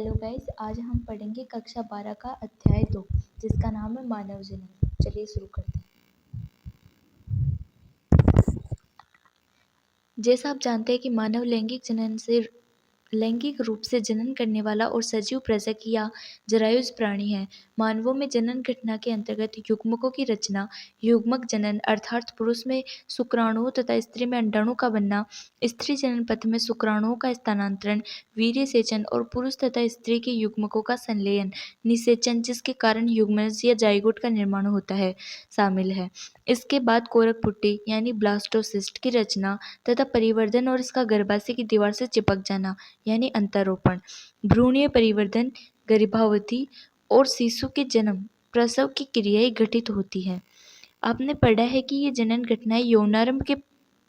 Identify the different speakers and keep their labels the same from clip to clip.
Speaker 1: Hello guys, आज हम पढ़ेंगे कक्षा 12 का अध्याय 2 जिसका नाम है मानव जनन। चलिए शुरू करते हैं। जैसा आप जानते हैं कि मानव लैंगिक रूप से जनन करने वाला और सजीव प्रजक या जरायुज प्राणी है। मानवों में जनन घटना के अंतर्गत युग्मकों की रचना, युग्मक जनन अर्थात पुरुष में शुक्राणुओं तथा स्त्री में अंडाणु का बनना, स्त्री जनन पथ में शुक्राणुओं का स्थानांतरण, वीर्य सेचन और पुरुष तथा स्त्री के युग्मकों का संलयन, निषेचन जिसके कारण युग्मनज या जाइगोट का निर्माण होता है, शामिल है। इसके बाद कोरक पुट्टी यानी ब्लास्टोसिस्ट की रचना तथा परिवर्धन और इसका गर्भाशय की दीवार से चिपक जाना यानी अंतरोपण, भ्रूणीय परिवर्धन, गर्भावधि और शिशु के जन्म प्रसव की क्रियाएं घटित होती है। आपने पढ़ा है कि ये जनन घटनाएं यौनारंभ के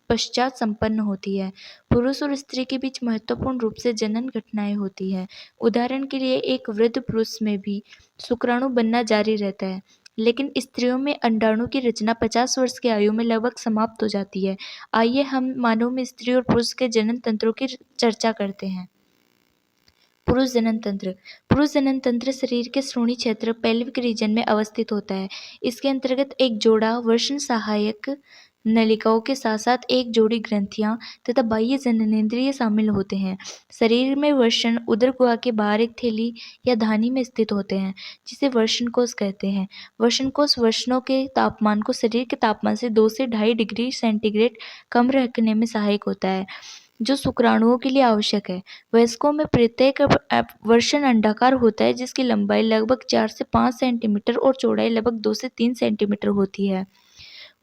Speaker 1: पश्चात संपन्न होती है। पुरुष और स्त्री के बीच महत्वपूर्ण रूप से जनन घटनाएं होती है। उदाहरण के लिए एक वृद्ध पुरुष में भी शुक्राणु बनना जारी रहता है, लेकिन स्त्रियों में अंडाणु की रचना 50 वर्ष की आयु में लगभग समाप्त हो जाती है। आइए हम मानव में स्त्री और पुरुष के जनन तंत्रों की चर्चा करते हैं। पुरुष जनन तंत्र शरीर के श्रोणि क्षेत्र पेल्विक रीजन में अवस्थित होता है। इसके अंतर्गत एक जोड़ा वर्षण सहायक नलिकाओं के साथ साथ एक जोड़ी ग्रंथियां तथा बाह्य जननेंद्रिय शामिल होते हैं। शरीर में वर्षण उदर गुहा के बाहर एक थैली या धानी में स्थित होते हैं, जिसे वर्षण कोश कहते हैं। वर्षण कोश वर्षणों के तापमान को शरीर के तापमान से 2 से 2.5 डिग्री सेंटीग्रेड कम रखने में सहायक होता है, जो शुक्राणुओं के लिए आवश्यक है। वयस्कों में प्रत्येक वर्षण अंडाकार होता है, जिसकी लंबाई लगभग 4 से 5 सेंटीमीटर और चौड़ाई लगभग 2 से 3 सेंटीमीटर होती है।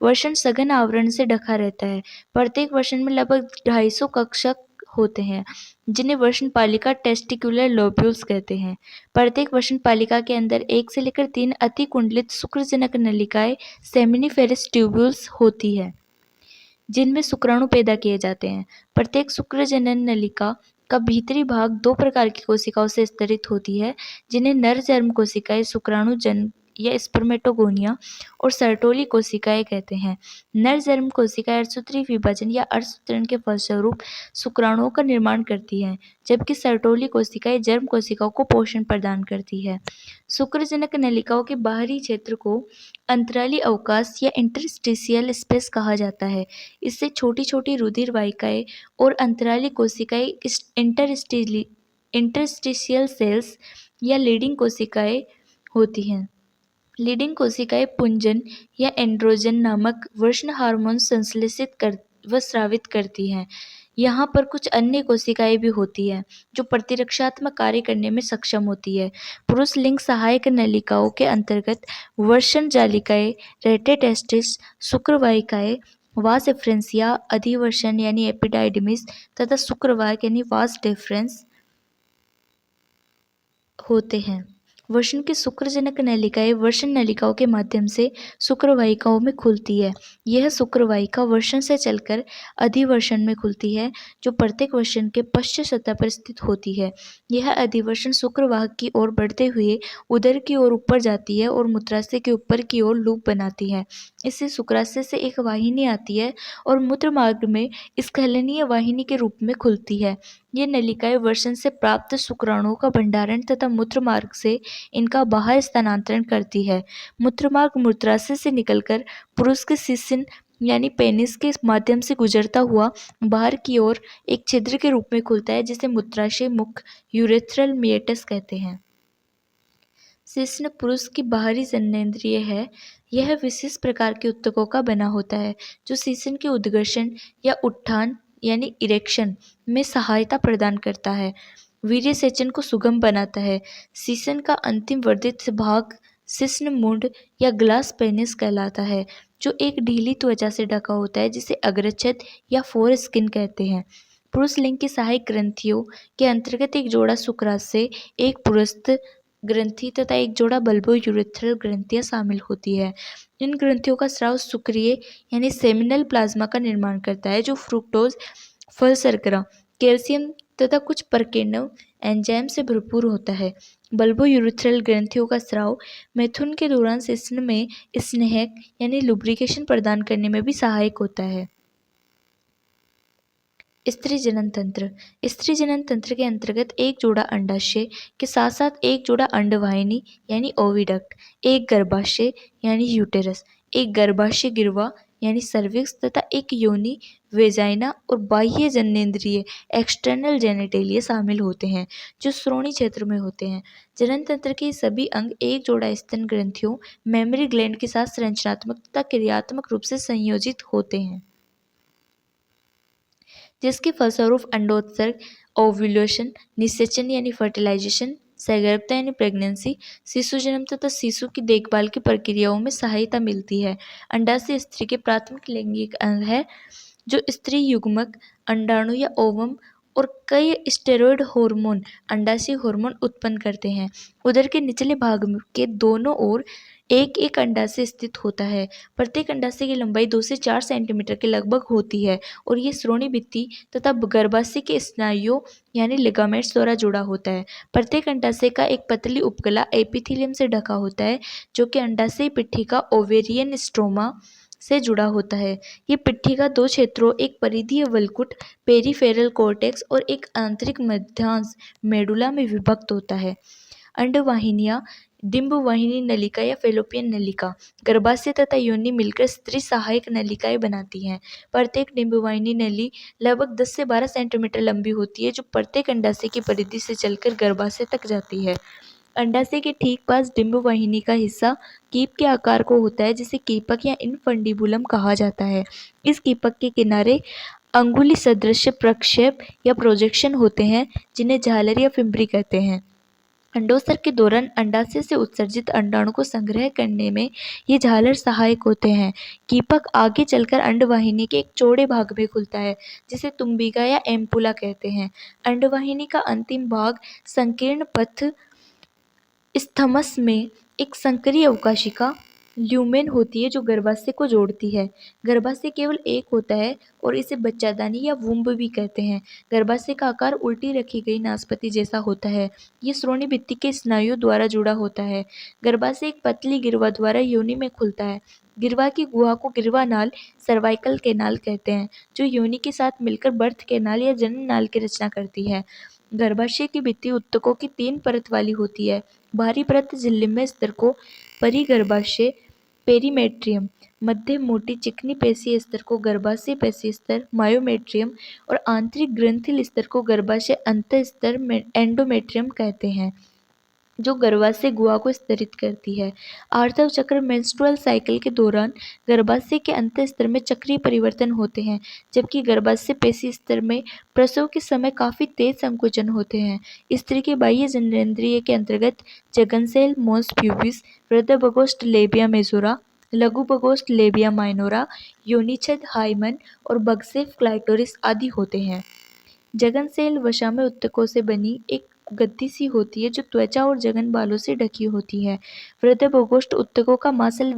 Speaker 1: वर्षण सघन आवरण से ढका रहता है। प्रत्येक वर्षण में लगभग 250 कक्षक होते हैं, जिन्हें वर्षण पालिका टेस्टिकुलर लोब्यूल्स कहते हैं। प्रत्येक वर्षण पालिका के अंदर 1 से लेकर 3 अति कुंडलित शुक्रजनक नलिकाएं सेमिनिफेरस ट्यूब्यूल्स होती है, जिनमें शुक्राणु पैदा किए जाते हैं। प्रत्येक शुक्रजनन नलिका का भीतरी भाग 2 प्रकार की कोशिकाओं से स्तरित होती है, जिन्हें नर जर्म कोशिकाएं शुक्राणु जन या स्पर्मेटोगोनिया और सर्टोली कोशिकाएं कहते हैं। नर जर्म कोशिकाएं अर्धसूत्रीय विभाजन या अर्धसूत्रण के फलस्वरूप शुक्राणुओं का निर्माण करती हैं, जबकि सर्टोली कोशिकाएं जर्म कोशिकाओं को पोषण प्रदान करती है। शुक्रजनक नलिकाओं के बाहरी क्षेत्र को अंतराली अवकाश या इंटरस्टिशियल स्पेस कहा जाता है। इससे छोटी छोटी रुधिर वाहिकाएं और अंतराली कोशिकाएं इंटरस्टिशियल सेल्स या लीडिंग कोशिकाएं होती हैं। लीडिंग कोशिकाएं पुंजन या एंड्रोजन नामक वर्षण हार्मोन संश्लेषित व स्रावित करती हैं। यहाँ पर कुछ अन्य कोशिकाएं भी होती हैं, जो प्रतिरक्षात्मक कार्य करने में सक्षम होती है। पुरुष लिंग सहायक नलिकाओं के अंतर्गत वर्षण जालिकाएं, रेटेटेस्टिस, शुक्रवाहिकाएं, वास एफ्रेंसिया, अधिवर्षण यानी एपिडाइडिमिस तथा शुक्रवाहक यानी वास डेफरेंस होते हैं। वर्षण की शुक्रजनक नलिकाएं वर्षण नलिकाओं के माध्यम से शुक्रवाहिकाओं में खुलती है। यह शुक्रवाहिका वर्षण से चलकर अधिवर्षण में खुलती है, जो प्रत्येक वर्षण के पश्च सतह पर स्थित होती है। यह अधिवर्षण शुक्रवाहक की ओर बढ़ते हुए उदर की ओर ऊपर जाती है और मूत्राशय के ऊपर की ओर लूप बनाती है। इससे शुक्राशय से एक वाहिनी आती है और मूत्र मार्ग में स्खलनीय वाहिनी के रूप में खुलती है। ये नलिकाएं वर्षण से प्राप्त शुक्राणुओं का भंडारण तथा मूत्र मार्ग से इनका बाहर स्थानांतरण करती है। मूत्रमार्ग मूत्राशय से निकलकर पुरुष के शिश्न यानी पेनिस के माध्यम से गुजरता हुआ बाहर की ओर एक छिद्र के रूप में खुलता है, जिसे मूत्राशय मुख यूरेथ्रल मिएटस कहते हैं। शिश्न पुरुष की बाहरी जननेंद्रिय है। यह विशेष प्रकार के उत्तकों का बना होता है, जो शिश्न के उद्घर्षण या उत्थान यानी इरेक्शन में सहायता प्रदान करता है। वीर्य सेचन को सुगम बनाता है। शिश्न का अंतिम वर्धित भाग शिश्न मुंड या ग्लास पेनिस कहलाता है, जो एक ढीली त्वचा से ढका होता है, जिसे अग्रछद या फोर स्किन कहते हैं। पुरुष लिंग की सहायक ग्रंथियों के अंतर्गत एक जोड़ा शुक्राशय, एक पुरस्थ ग्रंथि तथा एक जोड़ा बल्बो यूरेथ्रल ग्रंथियां शामिल होती है। इन ग्रंथियों का स्राव शुक्रिय यानी सेमिनल प्लाज्मा का निर्माण करता है, जो फ्रुक्टोज, फल शर्करा, कैल्शियम तथा कुछ परकेंडव एंजाइम से भरपूर होता है। बल्बो यूरेथ्रल ग्रंथियों का स्राव मैथुन के दौरान शिश्न में स्नेहक यानी लुब्रिकेशन प्रदान करने में भी सहायक होता है। स्त्री जनन तंत्र। स्त्री जनन तंत्र के अंतर्गत एक जोड़ा अंडाशय के साथ साथ एक जोड़ा अंडवाहिनी यानी ओविडक्ट, एक गर्भाशय यानी यूटेरस, एक गर्भाशय गिरवा यानी सर्विक्स तथा एक योनि वेजाइना और बाह्य जननेंद्रिय एक्सटर्नल जेनिटेलिया शामिल होते हैं जो श्रोणि क्षेत्र में होते हैं। जनन तंत्र के सभी अंग एक जोड़ा स्तन ग्रंथियों मेमरी ग्लैंड के साथ संरचनात्मक तथा क्रियात्मक रूप से संयोजित होते हैं, जिसके फलस्वरूप अंडोत्सर्ग, ओव्यूलेशन, निषेचन यानी फर्टिलाइजेशन, सगर्भता यानी प्रेगनेंसी, शिशु जन्म तथा शिशु की देखभाल की प्रक्रियाओं में सहायता मिलती है। अंडाशय स्त्री के प्राथमिक लैंगिक अंग है जो स्त्री युग्मक, अंडाणु या ओवम और कई स्टेरॉयड हार्मोन अंडाशय हार्मोन उत्पन्न करते हैं। उदर के निचले भाग के दोनों ओर एक एक अंडाशय स्थित होता है। प्रत्येक अंडाशय की लंबाई 2 से 4 सेंटीमीटर के लगभग होती है और ये श्रोणि भित्ति तथा गर्भाशय के स्नायुओं यानी लिगामेंट्स द्वारा जुड़ा होता है। प्रत्येक अंडाशय का एक पतली उपकला एपिथेलियम से ढका होता है जो कि अंडाशय पिट्ठिका ओवेरियन स्ट्रोमा से जुड़ा होता है। ये पिट्ठिका दो क्षेत्रों, एक परिधीय वलकुट पेरिफेरल कॉर्टेक्स और एक आंतरिक मध्यांश मेडुला में विभक्त होता है। अंडवाहिनियां डिंबवाहिनी नलिका या फेलोपियन नलिका, गर्भाशय तथा योनि मिलकर स्त्री सहायक नलिकाएं बनाती हैं। प्रत्येक डिंबवाहिनी नली लगभग 10 से 12 सेंटीमीटर लंबी होती है जो प्रत्येक अंडाशय की परिधि से चलकर गर्भाशय तक जाती है। अंडाशय के ठीक पास डिंबवाहिनी का हिस्सा कीप के आकार को होता है जिसे कीपक या इनफंडिबुलम कहा जाता है। इस कीपक के किनारे अंगुली सदृश प्रक्षेप या प्रोजेक्शन होते हैं जिन्हें झालर या फिम्बरी कहते हैं। अंडोत्सर्ग के दौरान अंडाशय से उत्सर्जित अंडाणु को संग्रह करने में ये झालर सहायक होते हैं। कीपक आगे चलकर अंडवाहिनी के एक चौड़े भाग में खुलता है जिसे तुम्बिका या एम्पुला कहते हैं। अंडवाहिनी का अंतिम भाग संकीर्ण पथ स्थमस में एक संकरी अवकाशिका ल्यूमेन होती है जो गर्भाशय को जोड़ती है। गर्भाशय केवल एक होता है और इसे बच्चादानी या वुम्ब भी कहते हैं। गर्भाशय का आकार उल्टी रखी गई नाशपाती जैसा होता है। ये श्रोणि भित्ति के स्नायुओं द्वारा जुड़ा होता है। गर्भाशय एक पतली गिरवा द्वारा योनि में खुलता है। गिरवा की गुहा को गिरवा नाल सर्वाइकल केनाल कहते हैं जो योनि के साथ मिलकर बर्थ केनाल या जनन नाल की रचना करती है। गर्भाशय की भित्ति ऊतकों की 3 परत वाली होती है। बाहरी परत झिल्ली स्तर को परिगर्भाशय पेरीमेट्रियम, मध्य मोटी चिकनी पेशीय स्तर को गर्भाशय पेशीय स्तर मायोमेट्रियम और आंतरिक ग्रंथिल स्तर को गर्भाशय अंतः स्तर एंडोमेट्रियम कहते हैं जो गर्भाशय गुहा को स्तरित करती है। आर्तव चक्र मेंस्ट्रुअल साइकिल के दौरान गर्भाशय के अंत स्तर में चक्रीय परिवर्तन होते हैं जबकि गर्भाशय पेशी स्तर में प्रसव के समय काफी तेज संकुचन होते हैं। स्त्री के बाह्य जननेंद्रिय के अंतर्गत जगनसेल, मोस प्यूबिस, वृद्धबगोस्ट लेबिया मेजोरा, लघु बगोस्ट लेबिया माइनोरा, योनिछद हाइमन और बगसेफ क्लाइटोरिस आदि होते हैं। जगनसेल वसा में ऊतकों से बनी एक गद्दी सी होती है जो त्वचा और जगन बालों से ढकी होती है। वृद्धबगोस्ट ऊतकों का मांसल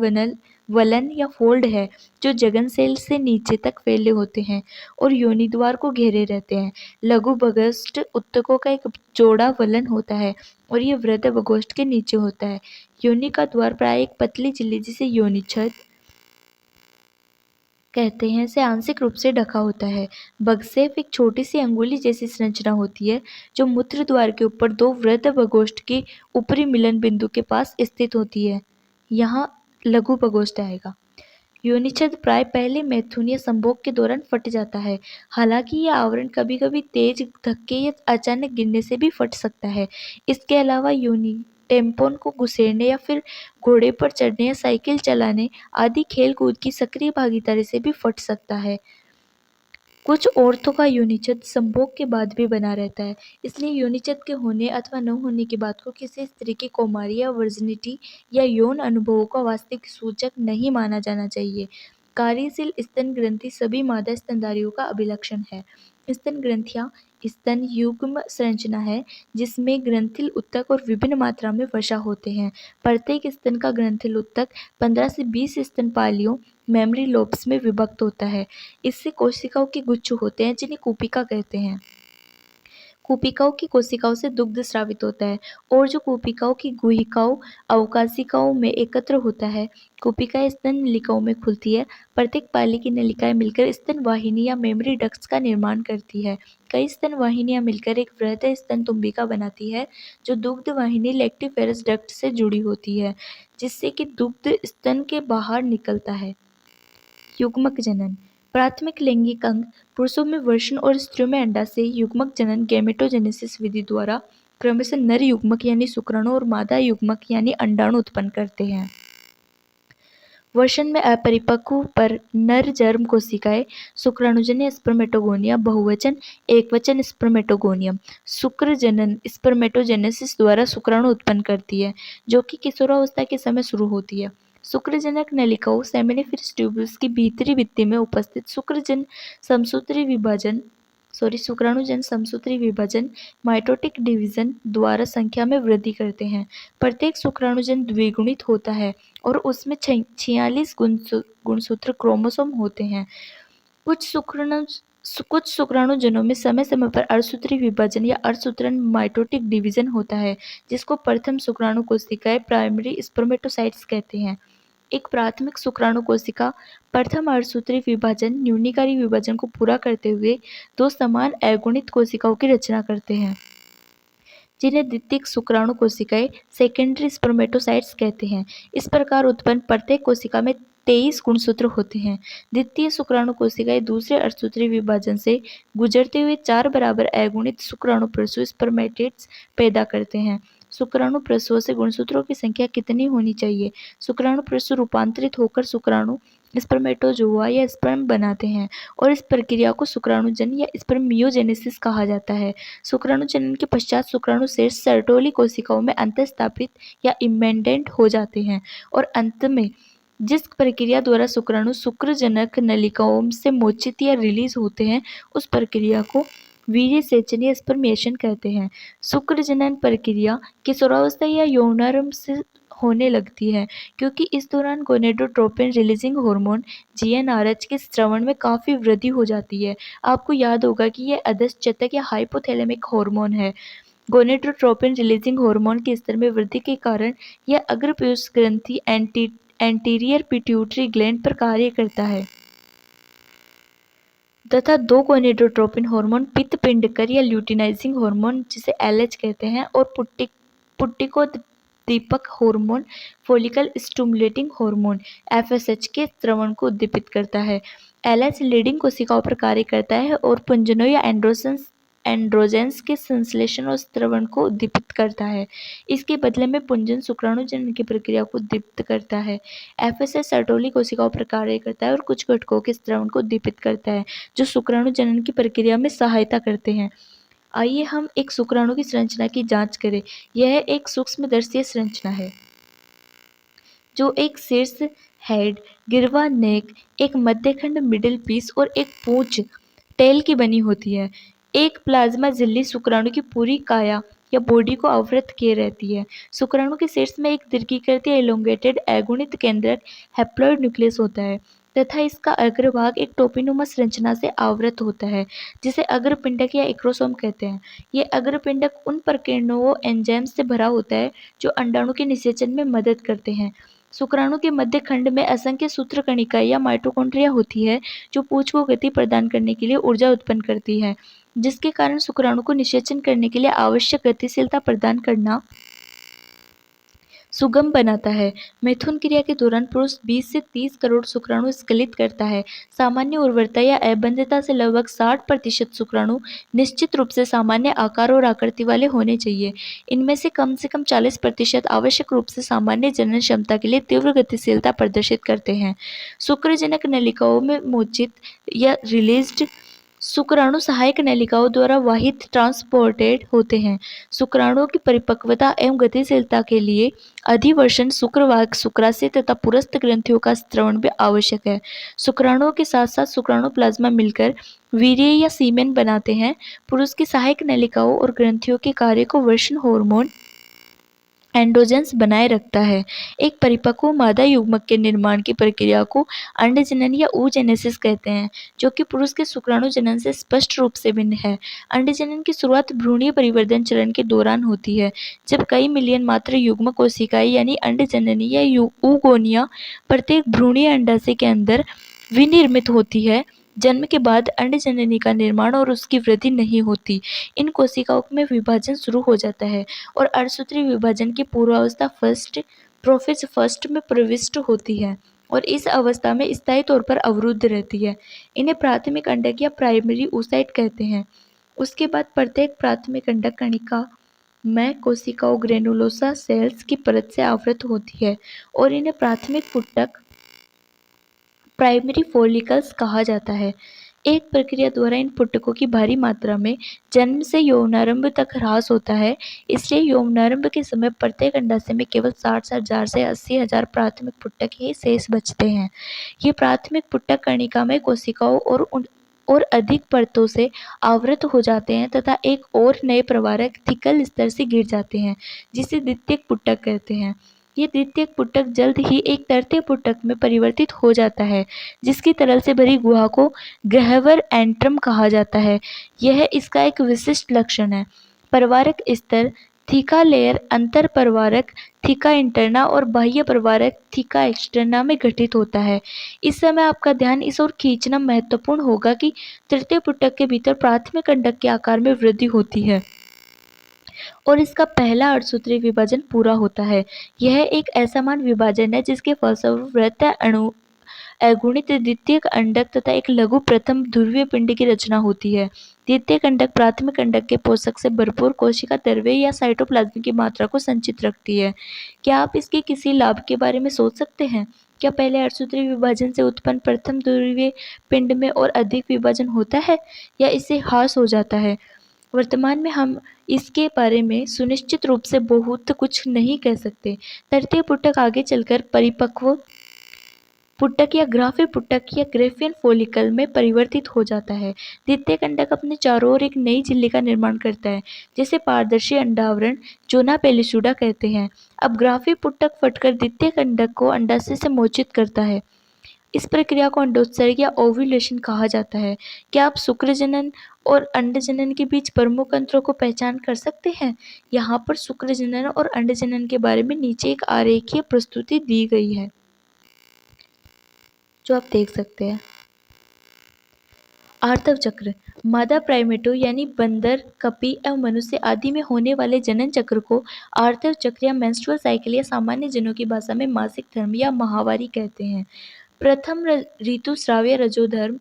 Speaker 1: वलन या फोल्ड है जो जगन सेल से नीचे तक फैले होते हैं और योनि द्वार को घेरे रहते हैं। लघु बगोस्ट ऊतकों का एक चौड़ा वलन होता है और ये वृद्धबगोस्ट के नीचे होता है। योनि का द्वार प्राय एक पतली झिल्ली जिसे योनिछद कहते हैं से आंशिक रूप से ढका होता है। बगसेफ एक छोटी सी अंगुली जैसी संरचना होती है जो मूत्र द्वार के ऊपर 2 वृद्धबगोस्ट के ऊपरी मिलन बिंदु के पास स्थित होती है। यहाँ लघु बगोस्ट आएगा। योनिछद प्राय पहले मैथुन या संभोग के दौरान फट जाता है। हालांकि यह आवरण कभी कभी तेज धक्के या अचानक गिरने से भी फट सकता है। इसके अलावा योनि टेम्पोन को घुसेड़ने या फिर घोड़े पर चढ़ने या साइकिल चलाने आदि खेल कूद की सक्रिय भागीदारी से भी फट सकता है। कुछ औरतों का योनिछद संभोग के बाद भी बना रहता है, इसलिए योनिछद के होने अथवा न होने की बात को किसी स्त्री की कौमारी या वर्जिनिटी या यौन अनुभवों का वास्तविक सूचक नहीं माना जाना चाहिए। कार्यशील स्तन ग्रंथि सभी मादा स्तनधारियों का अभिलक्षण है। स्तन ग्रंथियां स्तन युग्म संरचना है जिसमें ग्रंथिल ऊतक और विभिन्न मात्रा में वसा होते हैं। प्रत्येक स्तन का ग्रंथिल ऊतक 15 से 20 स्तनपालियों मेमरी लोब्स में विभक्त होता है। इससे कोशिकाओं के गुच्छ होते हैं जिन्हें कूपिका कहते हैं। कूपिकाओं की कोशिकाओं से दुग्ध स्रावित होता है और जो कूपिकाओं की गुहिकाओं अवकाशिकाओं में एकत्र होता है। कूपिकाएं स्तन नलिकाओं में खुलती है। प्रत्येक पाली की नलिकाएं मिलकर स्तन वाहिनी या मेमरी डक्ट्स का निर्माण करती है। कई स्तन वाहिनियां मिलकर एक वृहद स्तन तुम्बिका बनाती है जो दुग्ध वाहिनी लैक्टिफेरस डक्ट से जुड़ी होती है, जिससे कि दुग्ध स्तन के बाहर निकलता है। युग्मक जनन। प्राथमिक लैंगिक अंग पुरुषों में वर्षण और स्त्रियों में अंडाशय युग्मक जनन गैमेटोजेनेसिस विधि द्वारा क्रमशः नर युग्मक यानी शुक्राणु और मादा युग्मक यानी अंडाणु उत्पन्न करते हैं। वर्षण में अपरिपक्व पर नर जर्म कोशिकाएं शुक्राणुजन्य स्पर्मेटोगोनिया बहुवचन एकवचन स्पर्मेटोगोनियम शुक्र जनन स्पर्मेटोजेनेसिस द्वारा शुक्राणु उत्पन्न करती है, जो कि किशोरावस्था के समय शुरू होती है। शुक्रजनक नलिकाओं सेमिनिफेरस ट्यूब्यूल्स की भीतरी भित्ति में उपस्थित शुक्राणुजन समसूत्री विभाजन माइटोटिक डिवीजन द्वारा संख्या में वृद्धि करते हैं। प्रत्येक शुक्राणुजन द्विगुणित होता है और उसमें 46 गुणसूत्र क्रोमोसोम होते हैं। कुछ शुक्राणुजनों में समय समय पर अर्धसूत्री विभाजन या अर्धसूत्रण माइटोटिक डिवीजन होता है, जिसको प्रथम शुक्राणु कोशिकाएं प्राइमरी स्पर्मेटोसाइट्स कहते हैं। एक प्राथमिक शुक्राणु कोशिका प्रथम अर्धसूत्री विभाजन न्यूनीकारी विभाजन को पूरा करते हुए दो समान अगुणित कोशिकाओं की रचना करते हैं, जिन्हें द्वितीयक शुक्राणु कोशिकाएं सेकेंडरी स्पर्मेटोसाइट्स कहते हैं। इस प्रकार उत्पन्न प्रत्येक कोशिका में 23 गुणसूत्र होते हैं। द्वितीय शुक्राणु कोशिकाएं दूसरे अर्धसूत्री विभाजन से गुजरते हुए 4 बराबर अगुणित शुक्राणु प्रसूति स्पर्मेटिड्स पैदा करते हैं। शुक्राणु प्रसवों से गुणसूत्रों की संख्या कितनी होनी चाहिए? शुक्राणु प्रसव रूपांतरित होकर शुक्राणु स्पर्मेटोजोआ या स्पर्म बनाते हैं और इस प्रक्रिया को शुक्राणुजन या स्पर्मियोजेनेसिस कहा जाता है। शुक्राणु जनन के पश्चात शुक्राणु शेष सर्टोली कोशिकाओं में अंतःस्थापित या इमेंडेंट हो जाते हैं और अंत में जिस प्रक्रिया द्वारा शुक्राणु शुक्रजनक नलिकाओं से मोचित या रिलीज होते हैं, उस प्रक्रिया को वीर्यसेचन या स्पर्मेशन कहते हैं। शुक्रजनन प्रक्रिया किशोरावस्था या यौनारंभ से होने लगती है, क्योंकि इस दौरान गोनेडोट्रोपिन रिलीजिंग हार्मोन GnRH के स्रवण में काफ़ी वृद्धि हो जाती है। आपको याद होगा कि यह अधश्चतक या हाइपोथैलेमिक हार्मोन है। गोनेडोट्रोपिन रिलीजिंग हार्मोन के स्तर में वृद्धि के कारण यह अग्रपीयूष ग्रंथि एंटीरियर पिट्यूटरी ग्लैंड पर कार्य करता है तथा दो गोनेडोट्रोपिन हार्मोन पित्त पिंडकर या ल्यूटिनाइजिंग हार्मोन जिसे LH कहते हैं और पुट्टिकोद्दीपक hormone follicle stimulating hormone FSH के स्रवण को उद्दीपित करता है। LH लीडिंग कोशिकाओं पर कार्य करता है और पुंजनों या एंड्रोजेंस के संश्लेषण और स्रवण को उद्दीपित करता है। इसके बदले में पुंजन शुक्राणु जनन की प्रक्रिया को उद्दीपित करता है। FSH सर्टोली कोशिकाओं पर कार्य करता है और कुछ घटकों के स्रवण को उद्दीपित करता है, जो शुक्राणु जनन की प्रक्रिया में सहायता करते हैं। आइए हम एक शुक्राणु की संरचना की जांच करें। यह एक सूक्ष्मदर्शी संरचना है जो एक शीर्ष हेड, गिरवा नेक, एक मध्यखंड मिडिल पीस और एक पूंछ टेल की बनी होती है। एक प्लाज्मा झिल्ली शुक्राणु की पूरी काया या बॉडी को आवृत किए रहती है। शुक्राणु के शीर्ष में एक दीर्घीकृत या एलोंगेटेड अगुणित केंद्रक हैप्लॉइड न्यूक्लियस होता है तथा इसका अग्रभाग एक टोपीनुमा संरचना से आवृत होता है, जिसे अग्रपिंडक या एक्रोसोम कहते हैं। ये अग्रपिंडक उन प्रकीर्णों एंजाइम्स से भरा होता है जो अंडाणु के निषेचन में मदद करते हैं। शुक्राणु के मध्य खंड में असंख्य सूत्रकणिकाएं या माइटोकॉन्ड्रिया होती है, जो पूंछ को गति प्रदान करने के लिए ऊर्जा उत्पन्न करती है, जिसके कारण शुक्राणु को निषेचन करने के लिए आवश्यक गतिशीलता प्रदान करना सुगम बनाता है। मैथुन क्रिया के दौरान पुरुष 20 से 30 करोड़ शुक्राणु स्खलित करता है। सामान्य उर्वरता या अबंधता से लगभग 60% शुक्राणु निश्चित रूप से सामान्य आकार और आकृति वाले होने चाहिए। इनमें से कम 40% आवश्यक रूप से सामान्य जनन क्षमता के लिए तीव्र गतिशीलता प्रदर्शित करते हैं। शुक्रजनक नलिकाओं में मोचित या रिलीज्ड शुक्राणु सहायक नलिकाओं द्वारा वाहित ट्रांसपोर्टेड होते हैं। शुक्राणुओं की परिपक्वता एवं गतिशीलता के लिए अधिवर्षण शुक्रवाहक शुक्राशय तथा पुरस्थ ग्रंथियों का स्रवण भी आवश्यक है। शुक्राणुओं के साथ साथ शुक्राणु प्लाज्मा मिलकर वीर्य या सीमेन बनाते हैं। पुरुष की सहायक नलिकाओं और ग्रंथियों के कार्य को वर्षण हार्मोन एंडोजेंस बनाए रखता है। एक परिपक्व मादा युग्मक के निर्माण की प्रक्रिया को अंडजनन या oogenesis कहते हैं, जो कि पुरुष के शुक्राणु जनन से स्पष्ट रूप से भिन्न है। अंडजनन की शुरुआत भ्रूणीय परिवर्धन चरण के दौरान होती है, जब कई मिलियन मात्र युग्मक कोशिकाएं यानी अंडजननी या oogonia प्रत्येक भ्रूणीय अंडाशय के अंदर विनिर्मित होती है। जन्म के बाद अंडजननी का निर्माण और उसकी वृद्धि नहीं होती। इन कोशिकाओं में विभाजन शुरू हो जाता है और अर्धसूत्री विभाजन की पूर्वावस्था प्रोफेज फर्स्ट में प्रविष्ट होती है और इस अवस्था में स्थायी तौर पर अवरुद्ध रहती है। इन्हें प्राथमिक अंडक या प्राइमरी oocyte कहते हैं। उसके बाद प्रत्येक प्राथमिक अंडक कणिका में कोशिकाओं ग्रेनुलोसा सेल्स की परत से आवृत होती है और इन्हें प्राथमिक पुटक प्राइमरी फोलिकल्स कहा जाता है। एक प्रक्रिया द्वारा इन पुटकों की भारी मात्रा में जन्म से यौनारंभ तक ह्रास होता है। इसलिए यौनारंभ के समय प्रत्येक अंडाशय में केवल 60,000 से 80,000 प्राथमिक पुटक ही शेष बचते हैं। ये प्राथमिक पुटक कणिकामय कोशिकाओं और अधिक परतों से आवृत हो जाते हैं तथा एक और नए प्रवारक थिकल स्तर से गिर जाते हैं, जिसे द्वितीयक पुटक कहते हैं। ये द्वितीयक पुटक जल्द ही एक तृतीय पुटक में परिवर्तित हो जाता है, जिसकी तरल से भरी गुहा को गह्वर एंट्रम कहा जाता है। यह इसका एक विशिष्ट लक्षण है। प्रवारक स्तर थीका लेयर अंतर प्रवारक थीका इंटरना और बाह्य प्रवारक थीका एक्सटर्ना में घटित होता है। इस समय आपका ध्यान इस ओर खींचना महत्वपूर्ण होगा कि तृतीय पुटक के भीतर प्राथमिक अंडक के आकार में वृद्धि होती है और इसका पहला अर्धसूत्री विभाजन पूरा होता है। यह एक असमान विभाजन है जिसके फलस्वरूप वृत्त अणु अगुणित द्वितीयक अंडक तथा एक लघु प्रथम ध्रुवीय पिंड की रचना होती है। द्वितीयक अंडक प्राथमिक अंडक के पोषक से भरपूर कोशिका द्रव्य या साइटोप्लाज्म की मात्रा को संचित रखती है। क्या आप इसके किसी लाभ के बारे में सोच सकते हैं? क्या पहले अर्धसूत्री विभाजन से उत्पन्न प्रथम ध्रुवीय पिंड में और अधिक विभाजन होता है या इससे ह्रास हो जाता है? वर्तमान में हम इसके बारे में सुनिश्चित रूप से बहुत कुछ नहीं कह सकते। तृतीय पुटक आगे चलकर परिपक्व पुटक या ग्राफी पुटक या ग्रेफियन फोलिकल में परिवर्तित हो जाता है। द्वितीयक अंडक अपने चारों ओर एक नई झिल्ली का निर्माण करता है, जिसे पारदर्शी अंडावरण जोना पेलिसुडा कहते हैं। अब ग्राफी पुटक फटकर द्वितीयक अंडक को अंडाशय से मोचित करता है। इस प्रक्रिया को अंडोत्सर्ग या ओव्यूलेशन कहा जाता है। क्या आप शुक्रजनन और अंडजनन के बीच प्रमुख अंतरों को पहचान कर सकते हैं? यहाँ पर शुक्रजनन और अंडजनन के बारे में नीचे एक आरेखीय प्रस्तुति दी गई है, जो आप देख सकते हैं। आर्तव चक्र मादा प्राइमेटो यानी बंदर, कपी एवं मनुष्य आदि में होने वाले जनन चक्र को आर्तव चक्र या मेंस्ट्रुअल साइकिल या सामान्य जनों की भाषा में मासिक धर्म या माहवारी कहते हैं। प्रथम ऋतुस्राव या रजोधर्म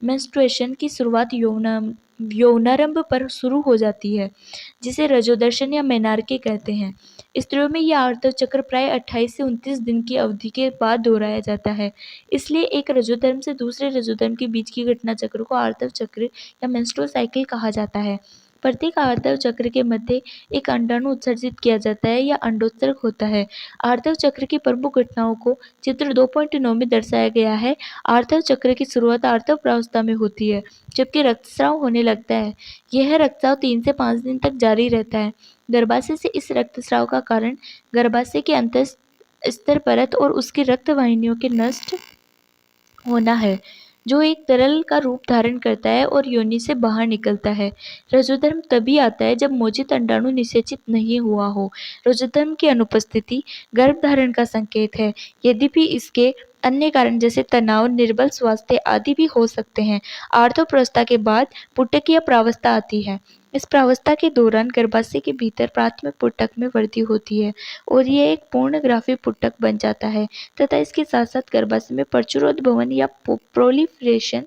Speaker 1: मेंस्ट्रुएशन की शुरुआत यौनारंभ पर शुरू हो जाती है, जिसे रजोदर्शन या मेनार्के कहते हैं। स्त्रियों में यह आर्तव चक्र प्राय 28 से 29 दिन की अवधि के बाद दोहराया जाता है। इसलिए एक रजोधर्म से दूसरे रजोधर्म के बीच की घटना चक्र को आर्तव चक्र या मेंस्ट्रुअल साइकिल कहा जाता है। प्रत्येक आर्तव चक्र के मध्य एक अंडाणु उत्सर्जित किया जाता है या अंडोत्सर्ग होता है। आर्तव चक्र की प्रमुख घटनाओं को चित्र 2.9 में दर्शाया गया है। आर्तव चक्र की शुरुआत आर्तव प्रावस्था में होती है, जबकि रक्तस्राव होने लगता है। यह रक्तस्राव 3 से 5 दिन तक जारी रहता है। गर्भाशय से इस रक्तस्राव का कारण गर्भाशय की अंतःस्तर परत और उसकी रक्त वाहिनियों के नष्ट होना है, जो एक तरल का रूप धारण करता है और योनि से बाहर निकलता है। रजोधर्म तभी आता है जब मोचित अंडाणु निषेचित नहीं हुआ हो। रजोधर्म की अनुपस्थिति गर्भधारण का संकेत है, यद्यपि इसके अन्य कारण जैसे तनाव, निर्बल स्वास्थ्य आदि भी हो सकते हैं। आर्तव प्रावस्था के बाद पुटकीय प्रावस्था आती है। इस प्रावस्था के दौरान गर्भाशय के भीतर प्राथमिक पुटक में वृद्धि होती है और यह एक पूर्ण ग्राफी पुटक बन जाता है तथा इसके साथ साथ गर्भाशय में प्रचुरोद्भवन या प्रोलिफरेशन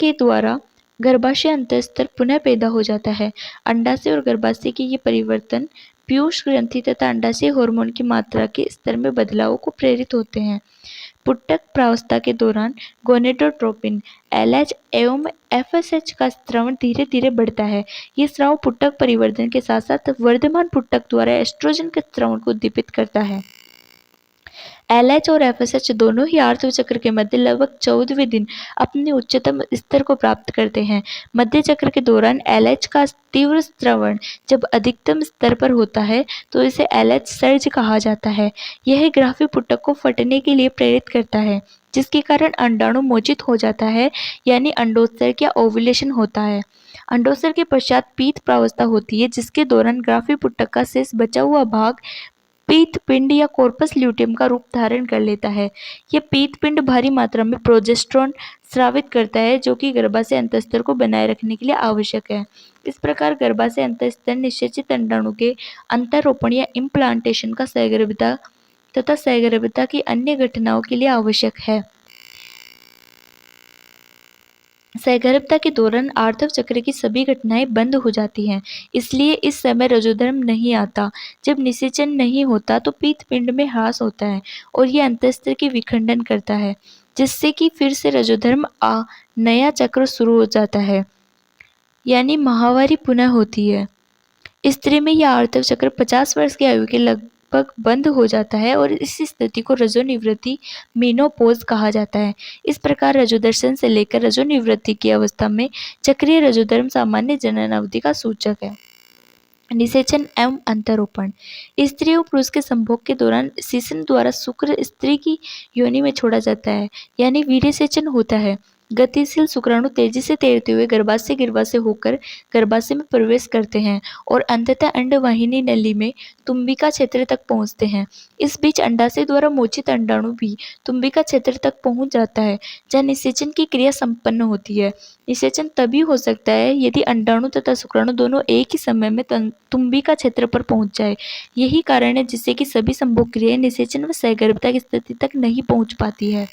Speaker 1: के द्वारा गर्भाशय अंतःस्तर पुनः पैदा हो जाता है। अंडाशय और गर्भाशय के ये परिवर्तन पीयूष ग्रंथि तथा अंडाशय हार्मोन की मात्रा के स्तर में बदलाव को प्रेरित होते हैं। पुटक प्रावस्था के दौरान गोनेडोट्रोपिन, LH एवं FSH का स्राव धीरे धीरे बढ़ता है। ये स्राव पुटक परिवर्धन के साथ साथ वर्धमान पुटक द्वारा एस्ट्रोजन के स्राव को उद्दीपित करता है। LH और FSH दोनों ही आर्तव चक्र के मध्य लगभग 14वें दिन अपने उच्चतम स्तर को प्राप्त करते हैं। मध्य चक्र के दौरान LH का तीव्र स्रवण जब अधिकतम स्तर पर होता है तो इसे LH सर्ज कहा जाता है। यह ग्राफी पुटक को फटने के लिए प्रेरित करता है, जिसके कारण अंडाणु मोचित हो जाता है, यानी अंडोत्सर्ग या ओव्यूलेशन होता है। अंडोत्सर्ग के पश्चात पीत प्रावस्था होती है, जिसके दौरान ग्राफी पुटक का शेष बचा हुआ भाग पीत पिंड या कॉर्पस ल्यूटियम का रूप धारण कर लेता है। यह पीत पिंड भारी मात्रा में प्रोजेस्टेरोन स्रावित करता है, जो कि गर्भाशय अंतस्तर को बनाए रखने के लिए आवश्यक है। इस प्रकार गर्भाशय अंतस्तर निषेचित अंडाणु के अंतरोपण या इम्प्लांटेशन का सहगर्भिता तथा सहगर्भिता की अन्य घटनाओं के लिए आवश्यक है। सहगर्भता के दौरान आर्तव चक्र की सभी घटनाएं बंद हो जाती हैं, इसलिए इस समय रजोधर्म नहीं आता। जब निषेचन नहीं होता तो पीत पिंड में ह्रास होता है और यह अंतस्तर की विखंडन करता है, जिससे कि फिर से रजोधर्म नया चक्र शुरू हो जाता है, यानी माहवारी पुनः होती है। स्त्री में यह आर्तव चक्र 50 वर्ष की आयु के लगभग बंद हो जाता है और इस स्थिति को रजोनिवृत्ति मेनोपॉज कहा जाता है। इस प्रकार रजोदर्शन से लेकर रजोनिवृत्ति की अवस्था में चक्रीय रजोधर्म सामान्य जनन अवधि का सूचक है। निषेचन एवं अंतरोपण। स्त्री और पुरुष के संभोग के दौरान सीसन द्वारा शुक्र स्त्री की योनि में छोड़ा जाता है, यानी वीर्यसेचन होता है। गतिशील शुक्राणु तेजी से तैरते हुए गर्भाशय होकर गर्भाशय में प्रवेश करते हैं और अंततः अंडवाहिनी नली में तुम्बिका क्षेत्र तक पहुंचते हैं। इस बीच अंडाशय द्वारा मोचित अंडाणु भी तुम्बिका क्षेत्र तक पहुंच जाता है, जहां निषेचन की क्रिया संपन्न होती है। निषेचन तभी हो सकता है यदि अंडाणु तथा शुक्राणु दोनों एक ही समय में तुम्बिका क्षेत्र पर पहुंच जाए। यही कारण है जिससे कि सभी संभोग क्रियाएं निषेचन व सहगर्भता की स्थिति तक नहीं पहुंच पाती है।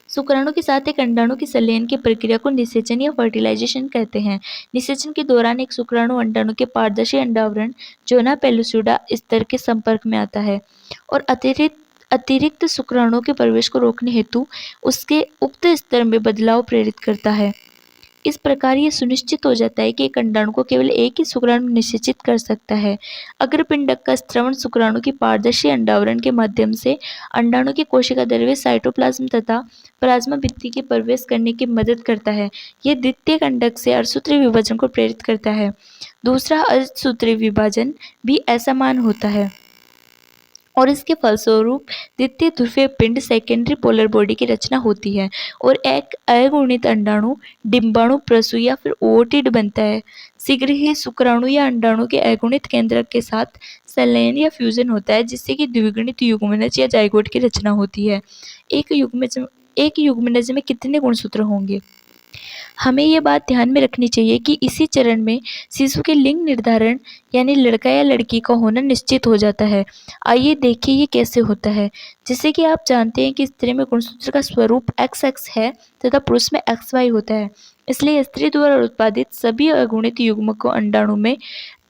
Speaker 1: शुक्राणु के साथ एक अंडाणु की संलयन की प्रक्रिया को निषेचन या फर्टिलाइजेशन कहते हैं। निषेचन के दौरान एक शुक्राणु अंडाणु के पारदर्शी अंडावरण जोना पेलुसिडा स्तर के संपर्क में आता है और अतिरिक्त शुक्राणुओं के प्रवेश को रोकने हेतु उसके उक्त स्तर में बदलाव प्रेरित करता है। इस प्रकार यह सुनिश्चित हो जाता है कि एक अंडाणु को केवल एक ही शुक्राणु निषेचित कर सकता है। अग्रपिंडक का स्रवण शुक्राणु की पारदर्शी अंडावरण के माध्यम से अंडाणु की कोशिका द्रव्य साइटोप्लाज्म तथा प्लाज्मा भित्ति के प्रवेश करने की मदद करता है। यह द्वितीय कंडक से अर्धसूत्रीय विभाजन को प्रेरित करता है। दूसरा अर्धसूत्रीय विभाजन भी असमान होता है और इसके फलस्वरूप द्वितीय ध्रुवीय पिंड सेकेंडरी पोलर बॉडी की रचना होती है और एक अगुणित अंडाणु डिंबाणु प्रसू या फिर ओटिड बनता है। शीघ्र ही शुक्राणु या अंडाणु के अगुणित केंद्रक के साथ संलयन या फ्यूजन होता है, जिससे कि द्विगुणित युग्मनज या जाइगोट की रचना होती है। एक युग्मनज में कितने गुणसूत्र होंगे? हमें ये बात ध्यान में रखनी चाहिए कि इसी चरण में शिशु के लिंग निर्धारण यानी लड़का या लड़की का होना निश्चित हो जाता है। आइए देखिए ये कैसे होता है। जैसे कि आप जानते हैं कि स्त्री में गुणसूत्र का स्वरूप XX है तथा पुरुष में XY होता है, इसलिए स्त्री द्वारा उत्पादित सभी अगुणित युग्मकों अंडाणु में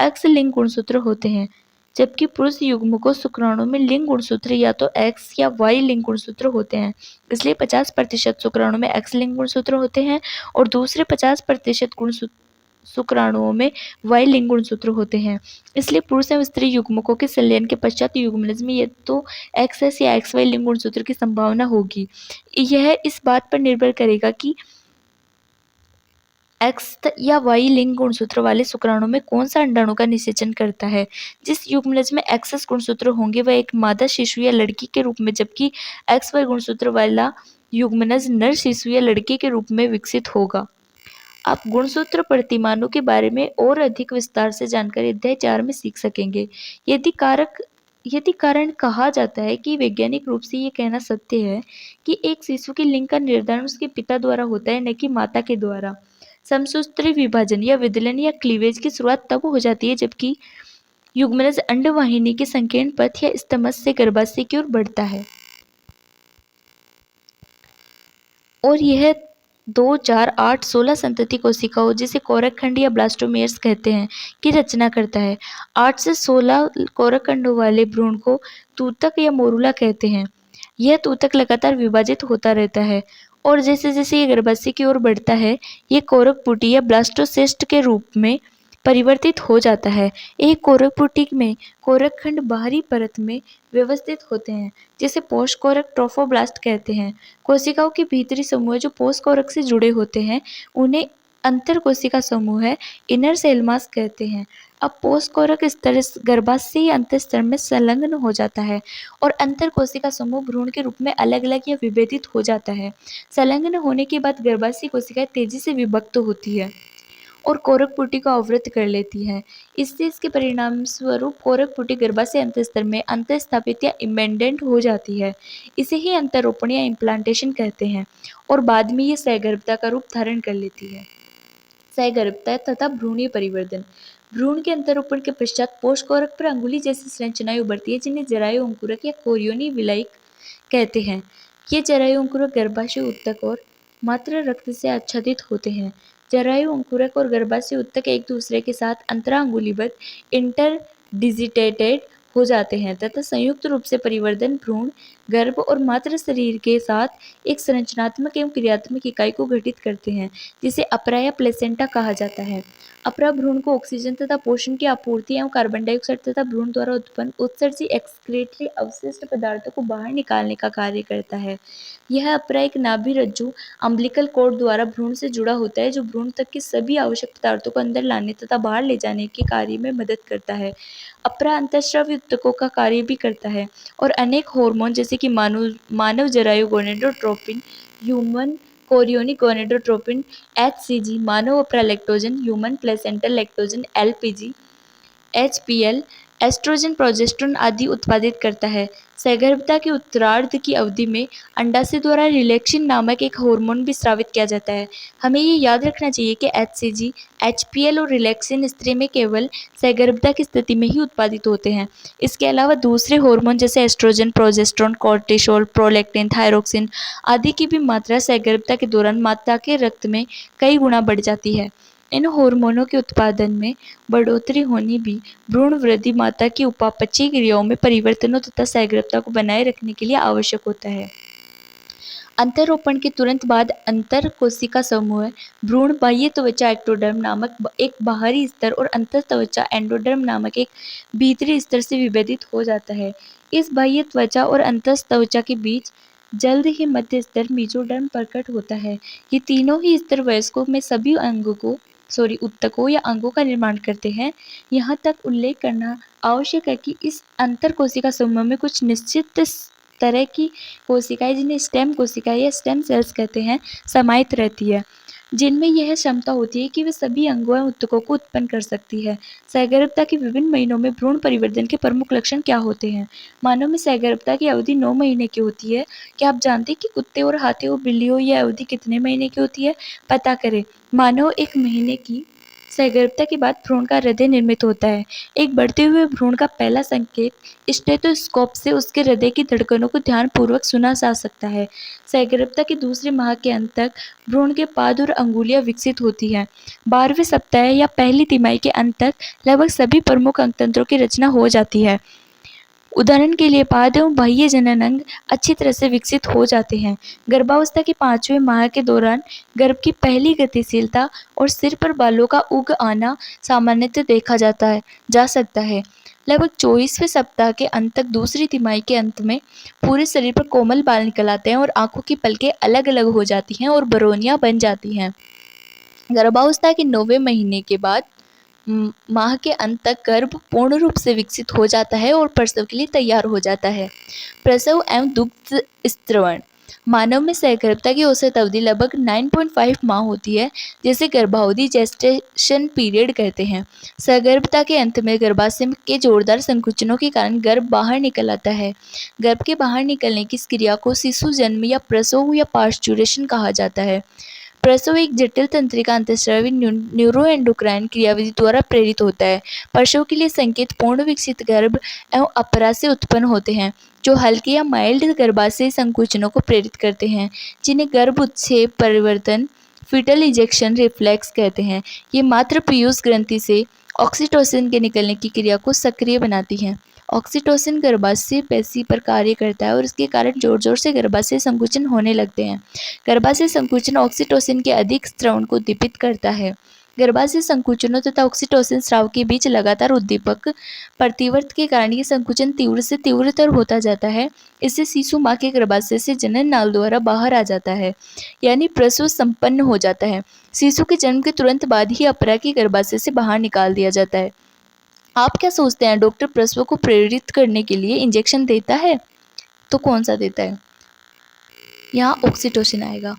Speaker 1: X लिंग गुणसूत्र होते हैं, जबकि पुरुष युग्मकों शुक्राणु में लिंग गुणसूत्र या तो X या Y लिंग गुणसूत्र होते हैं। इसलिए 50% शुक्राणु में X लिंग गुणसूत्र होते हैं और दूसरे 50% शुक्राणुओं में Y लिंग गुणसूत्र होते हैं। इसलिए पुरुष एवं स्त्री युग्मकों के संलयन के पश्चात युग्मनज में या तो XS या XY लिंग गुणसूत्र की संभावना होगी। यह इस बात पर निर्भर करेगा कि X या Y लिंग गुणसूत्र वाले शुक्राणु में कौन सा अंडाणु का निषेचन करता है। जिस युग्मनज में XS गुणसूत्र होंगे वह एक मादा शिशु या लड़की के रूप में, जबकि XY गुणसूत्र वाला युग्मनज नर शिशु या लड़की के रूप में विकसित होगा। आप गुणसूत्र प्रतिमानों के बारे में और अधिक विस्तार से जानकारी अध्याय 4 में सीख सकेंगे। यदि कारण कहा जाता है कि वैज्ञानिक रूप से ये कहना सत्य है कि एक शिशु के लिंग का निर्धारण उसके पिता द्वारा होता है, न कि माता के द्वारा। समसूत्री विभाजन या विदलन या क्लीवेज की शुरुआत तब हो जाती है जबकि युग्मनज अंडवाहिनी के संकीर्ण पथ या स्तमस से गर्भाशय की ओर बढ़ता है और यह 2, 4, 8, 16 संतति कोशिकाओं जिसे कोरक खंड या ब्लास्टोमेयर्स कहते हैं की रचना करता है। 8 से 16 कोरक खंडों वाले भ्रूण को तूतक या मोरुला कहते हैं। यह तूतक लगातार विभाजित होता रहता है और जैसे जैसे ये गर्भाशय की ओर बढ़ता है ये कोरक पुटी या ब्लास्टोसिस्ट के रूप में परिवर्तित हो जाता है। एक कोरक पुटी में कोरक खंड बाहरी परत में व्यवस्थित होते हैं, जिसे पोषकोरक ट्रोफोब्लास्ट कहते हैं। कोशिकाओं के भीतरी समूह जो पोषकोरक से जुड़े होते हैं, उन्हें अंतर कोशिका समूह है, इनर सेल मास कहते हैं। अब पोषकोरक स्तर गर्भाशयी अंतःस्तर में संलग्न हो जाता है और अंतर कोशिका समूह भ्रूण के रूप में अलग अलग या विभेदित हो जाता है। संलग्न होने के बाद गर्भाशयी कोशिकाएं तेजी से विभक्त होती है और कोरक पुटी को आवृत कर लेती है। इससे इसके परिणाम स्वरूप कोरक पुटी गर्भाशय अंतःस्तर में अंतःस्थापित या इम्बेडेड हो जाती है। इसे ही अंतरोपण या इम्प्लांटेशन कहते हैं और बाद में ये सहगर्भता का रूप धारण कर लेती है। सहगर्भता तथा भ्रूणीय परिवर्धन। भ्रूण के अंतरोपण के पश्चात पोषकोरक पर अंगुली जैसी संरचनाएं उभरती है, जिन्हें जरायु अंकुरक या कोरियोनी विलायक कहते हैं। ये जरायु अंकुरक गर्भाशय ऊतक और मात्र रक्त से आच्छादित होते हैं। जरायु अंकुरक और गर्भाशय ऊतक एक दूसरे के साथ अंतरांगुलीबद्ध इंटरडिजिटेटेड हो जाते हैं तथा संयुक्त रूप से परिवर्धन भ्रूण, गर्भ और मातृ शरीर के साथ एक संरचनात्मक एवं क्रियात्मक इकाई को गठित करते हैं, जिसे अपरा या प्लेसेंटा कहा जाता है। अपरा भ्रूण को ऑक्सीजन तथा पोषण की आपूर्ति एवं कार्बन डाइऑक्साइड तथा भ्रूण द्वारा उत्पन्न उत्सर्जी एक्सक्रीटरी अवशिष्ट पदार्थों को बाहर निकालने का कार्य करता है। यह अपरा एक नाभि रज्जु अम्बिलिकल कॉर्ड द्वारा भ्रूण से जुड़ा होता है, जो भ्रूण तक के सभी आवश्यक पदार्थों को अंदर लाने तथा बाहर ले जाने के कार्य में मदद करता है। अपरा अंतःस्रावी ऊतकों का कार्य भी करता है और अनेक हार्मोन जैसे कि मानव जरायु gonadotropin, human chorionic gonadotropin, HCG, मानव अपरा lactogen, human placental lactogen, LPG, HPL, oestrogen, progesterone आदि उत्पादित करता है। सहगर्भता के उत्तरार्ध की अवधि में अंडाशय द्वारा रिलैक्सिन नामक एक हार्मोन भी स्रावित किया जाता है। हमें ये याद रखना चाहिए कि HCG, HPL और रिलैक्सिन स्त्री में केवल सहगर्भता की स्थिति में ही उत्पादित होते हैं। इसके अलावा दूसरे हार्मोन जैसे estrogen, progesterone, cortisol, prolactin, thyroxine आदि की भी मात्रा सहगर्भता के दौरान माता के रक्त में कई गुना बढ़ जाती है। इन हार्मोनों के उत्पादन में बढ़ोतरी होनी भी भ्रूण वृद्धि, माता की उपापचयी क्रियाओं में परिवर्तनों तथा सहगर्भता को बनाए रखने के लिए आवश्यक होता है। अंतरोपण के तुरंत बाद अंतर कोशिका समूह भ्रूण बाह्य त्वचा एक्टोडर्म नामक एक बाहरी स्तर और अंतर त्वचा एंडोडर्म नामक एक भीतरी स्तर से विभेदित हो जाता है। इस बाह्य त्वचा और अंतर त्वचा के बीच जल्द ही मध्य स्तर मेसोडर्म प्रकट होता है। ये तीनों ही स्तर वयस्कों में सभी ऊतकों या अंगों का निर्माण करते हैं। यहाँ तक उल्लेख करना आवश्यक है कि इस अंतर कोशिका समूह में कुछ निश्चित तरह की कोशिकाएं, जिन्हें स्टेम कोशिकाएं या स्टेम सेल्स कहते हैं, समाहित रहती है, जिनमें यह क्षमता होती है कि वे सभी अंगों एवं ऊतकों को उत्पन्न कर सकती है। सहगर्भता के विभिन्न महीनों में भ्रूण परिवर्धन के प्रमुख लक्षण क्या होते हैं? मानव में सहगर्भता की अवधि 9 महीने की होती है। क्या आप जानते हैं कि कुत्ते और हाथियों और बिल्लियों यह अवधि कितने महीने की होती है? पता करें। मानव 1 महीने की सहगर्भता के बाद भ्रूण का हृदय निर्मित होता है। एक बढ़ते हुए भ्रूण का पहला संकेत स्टेथोस्कोप से उसके हृदय की धड़कनों को ध्यानपूर्वक सुना जा सकता है। सहगर्भता के दूसरे माह के अंत तक भ्रूण के पाद और अंगुलियां विकसित होती हैं। 12वें सप्ताह या पहली तिमाही के अंत तक लगभग सभी प्रमुख अंगतंत्रों की रचना हो जाती है। उदाहरण के लिए पाद एवं बाह्य जनन अंग अच्छी तरह से विकसित हो जाते हैं। गर्भावस्था के 5वें माह के दौरान गर्भ की पहली गतिशीलता और सिर पर बालों का उग आना सामान्यतः देखा जा सकता है। लगभग 24वें सप्ताह के अंत तक दूसरी तिमाही के अंत में पूरे शरीर पर कोमल बाल निकल आते हैं और आंखों की पलकें अलग अलग हो जाती हैं और बरौनियां बन जाती हैं। गर्भावस्था के 9वें महीने के बाद माह के अंत तक गर्भ पूर्ण रूप से विकसित हो जाता है और प्रसव के लिए तैयार हो जाता है। प्रसव एवं दुग्ध स्त्रवण। मानव में सहगर्भता की औसत अवधि लगभग 9.5 माह होती है, जिसे गर्भावधि जेस्टेशन पीरियड कहते हैं। सहगर्भता के अंत में गर्भाशय के जोरदार संकुचनों के कारण गर्भ बाहर निकल आता है। गर्भ के बाहर निकलने की इस क्रिया को शिशु जन्म या प्रसव या पास्चुरेशन कहा जाता है। प्रसव एक जटिल तंत्रिका अंतःस्रावी न्यूरोएंडोक्राइन क्रियाविधि द्वारा प्रेरित होता है। प्रसव के लिए संकेत पूर्ण विकसित गर्भ एवं अपरा से उत्पन्न होते हैं, जो हल्के या माइल्ड गर्भाशय संकुचनों को प्रेरित करते हैं, जिन्हें गर्भ उत्क्षेप परिवर्तन फीटल इजेक्शन रिफ्लेक्स कहते हैं। ये मात्र पीयूष ग्रंथि से ऑक्सीटोसिन के निकलने की क्रिया को सक्रिय बनाती हैं। ऑक्सीटोसिन गर्भाशय पेशी पर कार्य करता है और इसके कारण जोर जोर से गर्भाशय संकुचन होने लगते हैं। गर्भाशय संकुचन ऑक्सीटोसिन के अधिक स्त्रवण को दीपित करता है। गर्भाशय संकुचनों तथा ऑक्सीटोसिन स्राव के बीच लगातार उद्दीपक प्रतिवर्त के कारण ये संकुचन तीव्र से तीव्रतर होता जाता है। इससे शिशु माँ के गर्भाशय से जनन नाल द्वारा बाहर आ जाता है, यानी प्रसव संपन्न हो जाता है। शिशु के जन्म के तुरंत बाद ही अपरा के गर्भाशय से बाहर निकाल दिया जाता है। आप क्या सोचते हैं, डॉक्टर प्रसव को प्रेरित करने के लिए इंजेक्शन देता है? तो कौन सा देता है? यहाँ ऑक्सीटोसिन आएगा।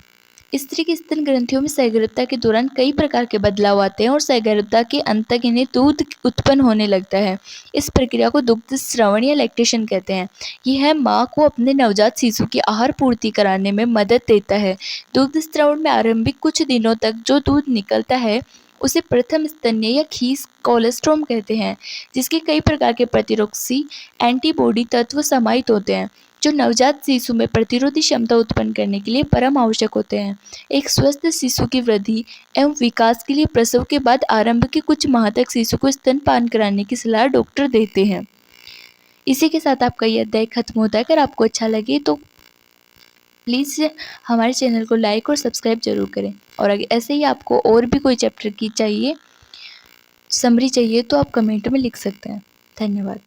Speaker 1: स्त्री की स्तन ग्रंथियों में सहगर्भता के दौरान कई प्रकार के बदलाव आते हैं और सहगर्भता के अंत तक इन्हें दूध उत्पन्न होने लगता है। इस प्रक्रिया को दुग्ध स्रवण या लैक्टेशन कहते हैं। यह माँ को अपने नवजात शिशु की आहार पूर्ति कराने में मदद देता है। दुग्ध स्रवण में आरंभिक कुछ दिनों तक जो दूध निकलता है उसे प्रथम स्तन्य या खीस कोलेस्ट्रॉम कहते हैं, जिसके कई प्रकार के प्रतिरोधी एंटीबॉडी तत्व समाहित होते हैं जो नवजात शिशु में प्रतिरोधी क्षमता उत्पन्न करने के लिए परम आवश्यक होते हैं। एक स्वस्थ शिशु की वृद्धि एवं विकास के लिए प्रसव के बाद आरंभ के कुछ माह तक शिशु को स्तनपान कराने की सलाह डॉक्टर देते हैं। इसी के साथ आपका ये अध्याय खत्म होता है। अगर आपको अच्छा लगे तो प्लीज़ हमारे चैनल को लाइक और सब्सक्राइब जरूर करें, और अगर ऐसे ही आपको और भी कोई चैप्टर की चाहिए समरी चाहिए तो आप कमेंट में लिख सकते हैं। धन्यवाद।